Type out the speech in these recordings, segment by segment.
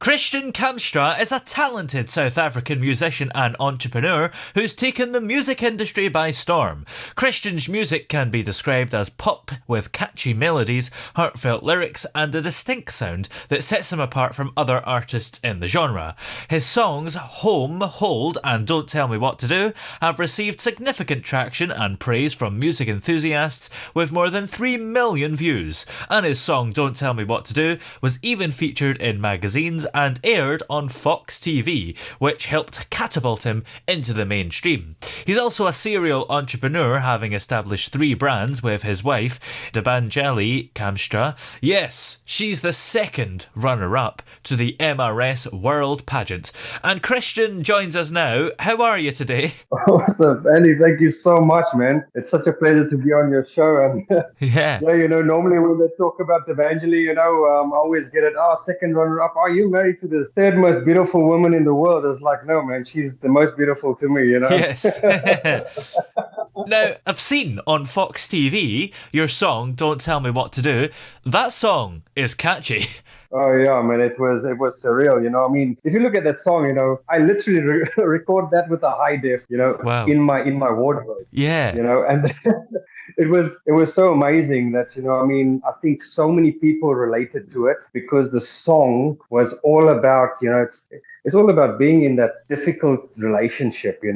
Christiaan Kamstra is a talented South African musician and entrepreneur who's taken the music industry by storm. Christiaan's music can be described as pop with catchy melodies, heartfelt lyrics, and a distinct sound that sets him apart from other artists in the genre. His songs Home, Hold, and Don't Tell Me What to Do have received significant traction and praise from music enthusiasts with more than 3 million views, and his song Don't Tell Me What to Do was even featured in magazines and aired on Fox TV, which helped catapult him into the mainstream. He's also a serial entrepreneur, having established 3 brands with his wife, Debanjali Kamstra. Yes, she's the second runner-up to the MRS World Pageant. And Christiaan joins us now. How are you today? What's up, Andy? Thank you so much, man. It's such a pleasure to be on your show. And Yeah. normally when they talk about Debanjali, I always get it. Oh, second runner-up. Are you married to the third most beautiful woman in the world? It's like, no, man, she's the most beautiful to me, Yes. Now, I've seen on Fox TV your song Don't Tell Me What to Do. That song is catchy. Oh yeah, man, it was surreal. I mean, if you look at that song, I literally record that with a high def, Wow. in my wardrobe. Yeah. And it was so amazing that, I mean, I think so many people related to it because the song was all about, it's all about being in that difficult relationship, it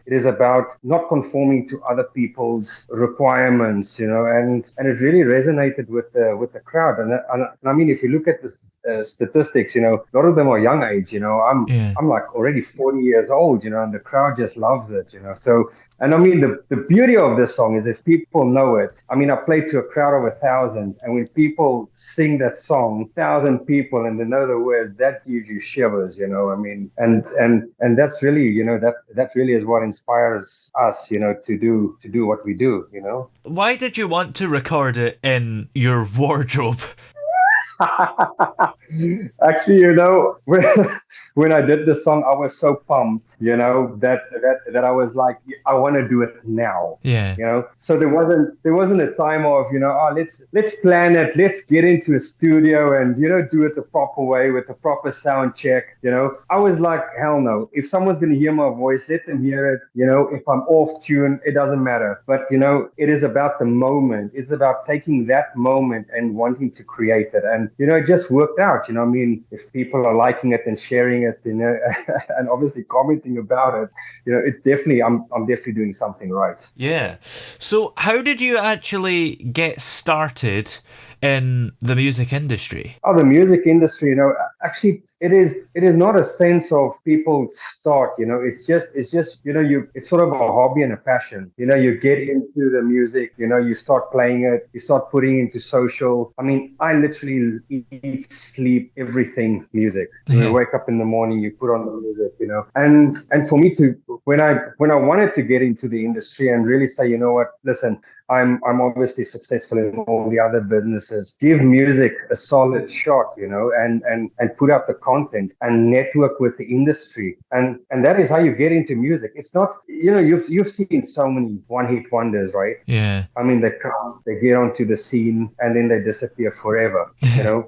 is about not conforming to other people's requirements, and it really resonated with the crowd. And I mean, if you look at the statistics, a lot of them are young age. I'm like already 40 years old, and the crowd just loves it, So, and I mean, the beauty of this song is if people know it. I mean, I played to a crowd of 1,000, and when people sing that song, 1,000 people, and they know the words, that gives you shivers, I mean, and that's really, that really is what inspires us, to do what we do, Why did you want to record it in your wardrobe? Actually, when I did the song, I was so pumped, that I was like, I want to do it now. Yeah. So there wasn't a time of, let's plan it, let's get into a studio and, do it the proper way with the proper sound check. I was like, hell no. If someone's going to hear my voice, let them hear it. If I'm off tune, it doesn't matter. But, it is about the moment. It's about taking that moment and wanting to create it. And, it just worked out. I mean, if people are liking it and sharing it, and obviously commenting about it, it's definitely, I'm definitely doing something right. Yeah. So how did you actually get started in the music industry? Oh, the music industry, actually it is not a sense of people start, it's just, it's sort of a hobby and a passion. You get into the music, you start playing it, you start putting into social. I mean, I literally eat, sleep, everything music. When I wake up in the morning, you put on the music, and for me to, when I wanted to get into the industry and really say, listen, I'm obviously successful in all the other businesses. Give music a solid shot, and put out the content and network with the industry. And that is how you get into music. It's not, you've seen so many one-hit wonders, right? Yeah. I mean, they come, they get onto the scene, and then they disappear forever.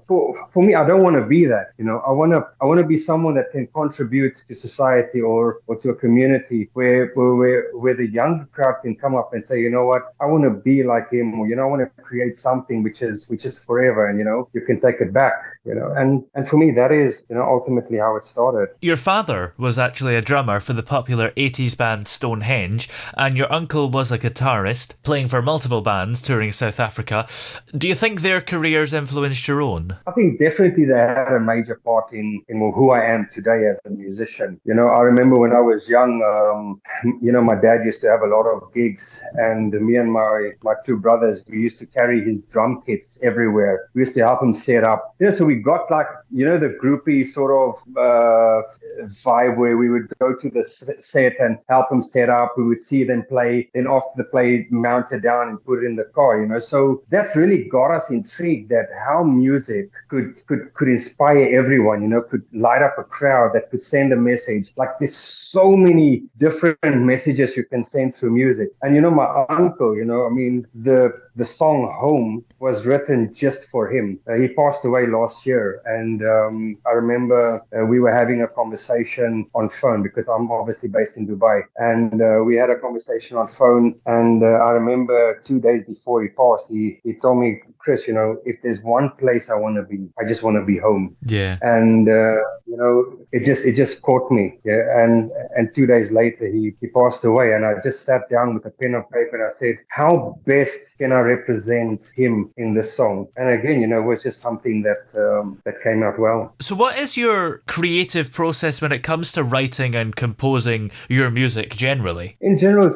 For me, I don't want to be that. I want to be someone that can contribute to society or to a community where the young crowd can come up and say, you know what, I want to be like him, or I want to create something which is forever, and you can take it back, and for me that is ultimately how it started. Your father was actually a drummer for the popular 80s band Stonehenge, and your uncle was a guitarist playing for multiple bands touring South Africa. Do you think their careers influenced your own? I think definitely they had a major part in who I am today as a musician. I remember when I was young, my dad used to have a lot of gigs, and me and my 2 brothers, we used to carry his drum kits everywhere. We used to help him set up. So we got like, the groupie sort of vibe where we would go to the set and help them set up. We would see them play. Then after the play, mount it down and put it in the car. So that really got us intrigued that how music could inspire everyone. Could light up a crowd, that could send a message. Like there's so many different messages you can send through music. And my uncle, I mean, the song Home was written just for him. He passed away last year. And I remember we were having a conversation on phone because I'm obviously based in Dubai. And we had a conversation on phone. And I remember 2 days before he passed, he told me, Chris, if there's one place I want to be, I just want to be home. Yeah. And, it just caught me. Yeah. And 2 days later, he passed away. And I just sat down with a pen and paper and I said, how best can I represent him in this song? And again, it was just something that came out well. So what is your creative process when it comes to writing and composing your music generally? In general,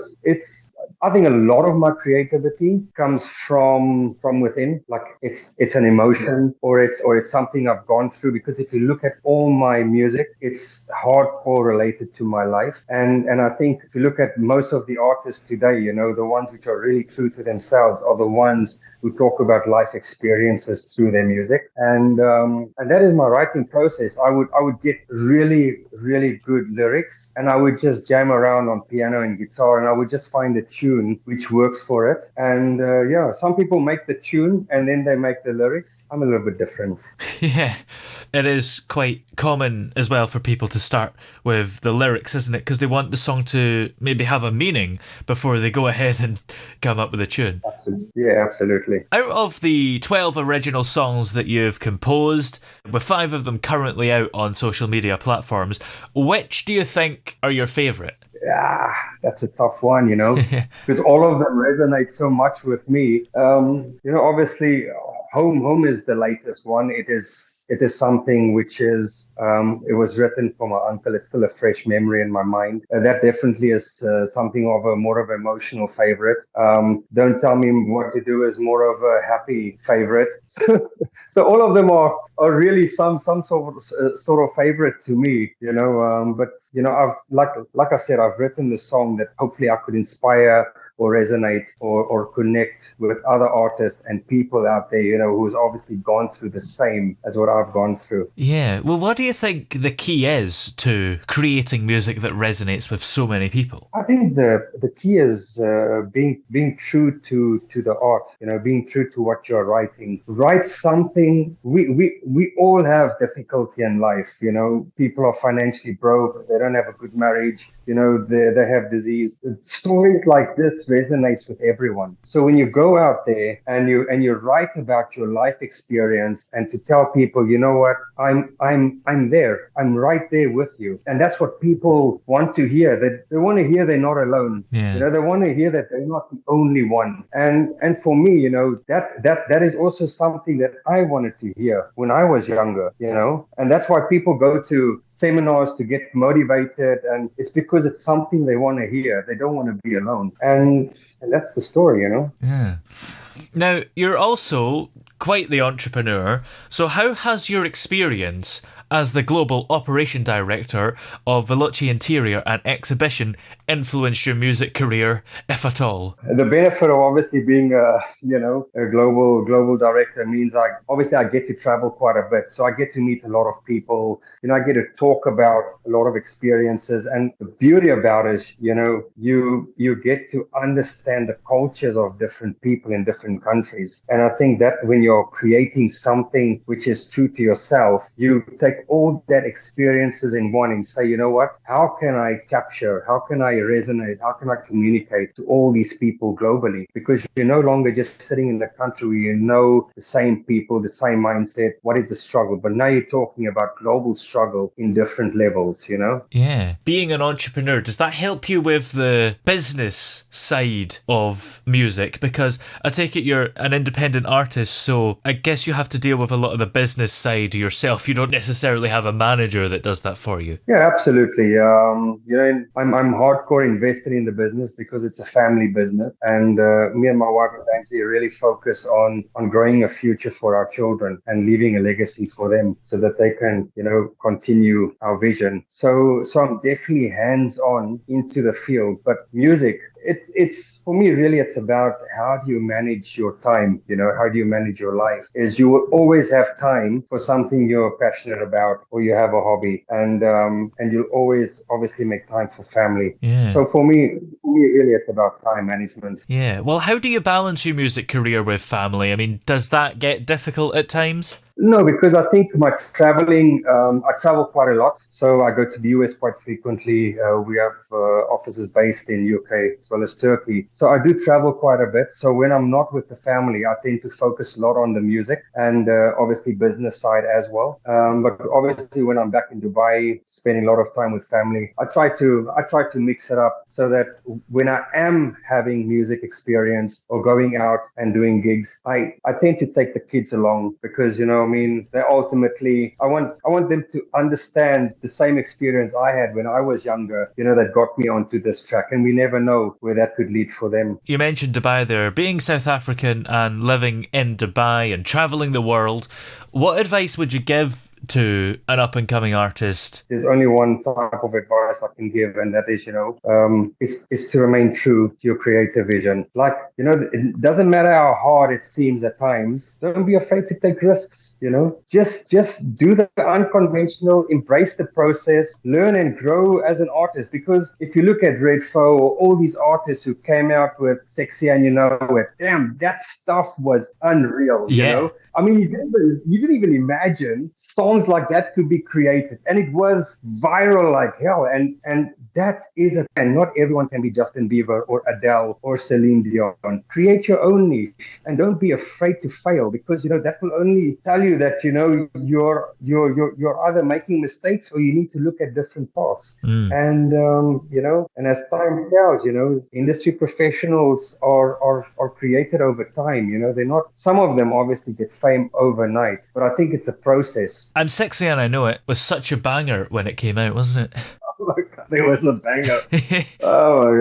I think a lot of my creativity comes from within. Like it's an emotion or it's something I've gone through, because if you look at all my music, it's hardcore related to my life. And I think if you look at most of the artists today, the ones which are really true to themselves are the ones who talk about life experiences through their music. And that is my writing process. I would get really, really good lyrics and I would just jam around on piano and guitar and I would just find a tune which works for it. And some people make the tune and then they make the lyrics. I'm a little bit different. Yeah, it is quite common as well for people to start with the lyrics, isn't it? Because they want the song to maybe have a meaning before they go ahead and come up with a tune. Absolutely. Yeah, absolutely. Out of the 12 original songs that you've composed, with 5 of them currently out on social media platforms, which do you think are your favourite? Yeah, that's a tough one, because all of them resonate so much with me. Obviously, Home is the latest one. It is something which is, it was written for my uncle. It's still a fresh memory in my mind. That definitely is something of a more of an emotional favorite. Don't Tell Me What to Do is more of a happy favorite. So all of them are really some sort of favorite to me, but I've like I said, I've written the song that hopefully I could inspire or resonate or connect with other artists and people out there, who's obviously gone through the same as what I've gone through. Yeah. Well, what do you think the key is to creating music that resonates with so many people? I think the key is being true to the art, being true to what you're writing. Write something. We all have difficulty in life, people are financially broke, they don't have a good marriage, they have disease. Stories like this resonates with everyone. So when you go out there and you write about your life experience and to tell people, you know what, I'm there, I'm right there with you. And that's what people want to hear. They want to hear they're not alone. Yeah. They want to hear that they're not the only one. And for me, that is also something that I wanted to hear when I was younger, and that's why people go to seminars to get motivated, and it's because it's something they want to hear. They don't want to be alone. And that's the story, Yeah. Now, you're also quite the entrepreneur. So how has your experience as the Global Operation Director of Veloci Interior and Exhibition influenced your music career, if at all? The benefit of obviously being a global director means I get to travel quite a bit. So I get to meet a lot of people. I get to talk about a lot of experiences. And the beauty about it is, you get to understand the cultures of different people in different countries. And I think that when you're creating something which is true to yourself, you take all that experiences in one and say, you know what, how can I capture, how can I resonate, how can I communicate to all these people globally? Because you're no longer just sitting in the country where you know the same people, the same mindset, what is the struggle? But now you're talking about global struggle in different levels, Yeah. Being an entrepreneur, does that help you with the business side of music? Because I take it you're an independent artist, so I guess you have to deal with a lot of the business side yourself. You don't necessarily necessarily have a manager that does that for you. Yeah, absolutely. I'm hardcore invested in the business because it's a family business, and me and my wife eventually really focus on growing a future for our children and leaving a legacy for them, so that they can, continue our vision. So I'm definitely hands on into the field, but music. It's for me really it's about how do you manage your time, how do you manage your life? Is you will always have time for something you're passionate about or you have a hobby, and you'll always obviously make time for family. Yeah. So for me really it's about time management. Yeah. Well, how do you balance your music career with family? I mean, does that get difficult at times? No, because I think my traveling, I travel quite a lot. So I go to the US quite frequently. We have offices based in UK as well as Turkey. So I do travel quite a bit. So when I'm not with the family, I tend to focus a lot on the music and obviously business side as well. But obviously when I'm back in Dubai, spending a lot of time with family, I try to mix it up so that when I am having music experience or going out and doing gigs, I tend to take the kids along because, I mean, they ultimately, I want them to understand the same experience I had when I was younger, that got me onto this track. And we never know where that could lead for them. You mentioned Dubai there. Being South African and living in Dubai and travelling the world, what advice would you give to an up-and-coming artist? There's only one type of advice I can give, and that is, is to remain true to your creative vision. Like, it doesn't matter how hard it seems at times. Don't be afraid to take risks, Just do the unconventional, embrace the process, learn and grow as an artist. Because if you look at Redfo or all these artists who came out with Sexy and You Know It, damn, that stuff was unreal, I mean, you didn't even imagine songs like that could be created, and it was viral like hell. And that is and not everyone can be Justin Bieber or Adele or Celine Dion. Create your own niche, and don't be afraid to fail, because that will only tell you that you're either making mistakes or you need to look at different paths. And and as time tells, industry professionals are created over time. They're not. Some of them obviously get fame overnight, but I think it's a process. And Sexy and I Know It was such a banger when it came out, wasn't it? Oh my God, it was a banger. Oh my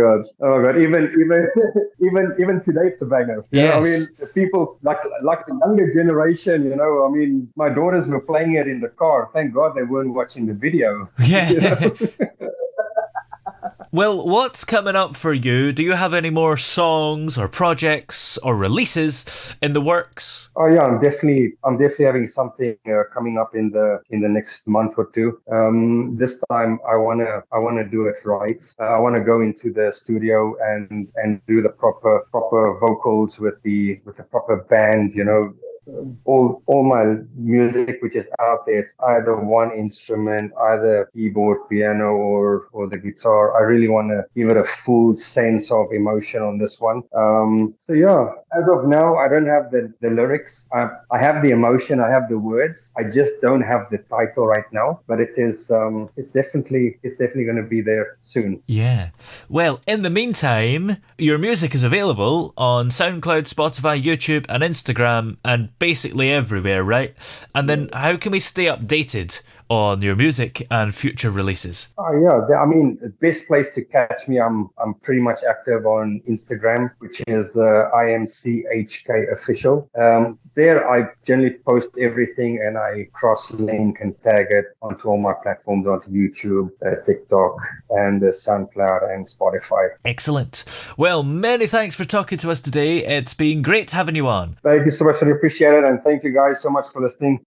God. Even today it's a banger. Yes. I mean, the people like the younger generation, I mean, my daughters were playing it in the car. Thank God they weren't watching the video. Yeah. Well, what's coming up for you? Do you have any more songs or projects or releases in the works? Oh yeah, I'm definitely having something coming up in the next month or two. This time I wanna do it right. I wanna go into the studio and do the proper vocals with the proper band. All my music which is out there, it's either one instrument, either keyboard, piano, or the guitar. I really want to give it a full sense of emotion on this one. So yeah, as of now, I don't have the lyrics. I have the emotion, I have the words. I just don't have the title right now. But it is it's definitely going to be there soon. Yeah. Well, in the meantime, your music is available on SoundCloud, Spotify, YouTube, and Instagram, and basically everywhere, right? And then how can we stay updated on your music and future releases? Oh yeah, I mean, the best place to catch me, I'm pretty much active on Instagram, which is IMCHK official. There I generally post everything, and I cross-link and tag it onto all my platforms, onto YouTube, TikTok, and SoundCloud and Spotify. Excellent. Well, many thanks for talking to us today. It's been great having you on. Thank you so much. I appreciate it, and thank you guys so much for listening.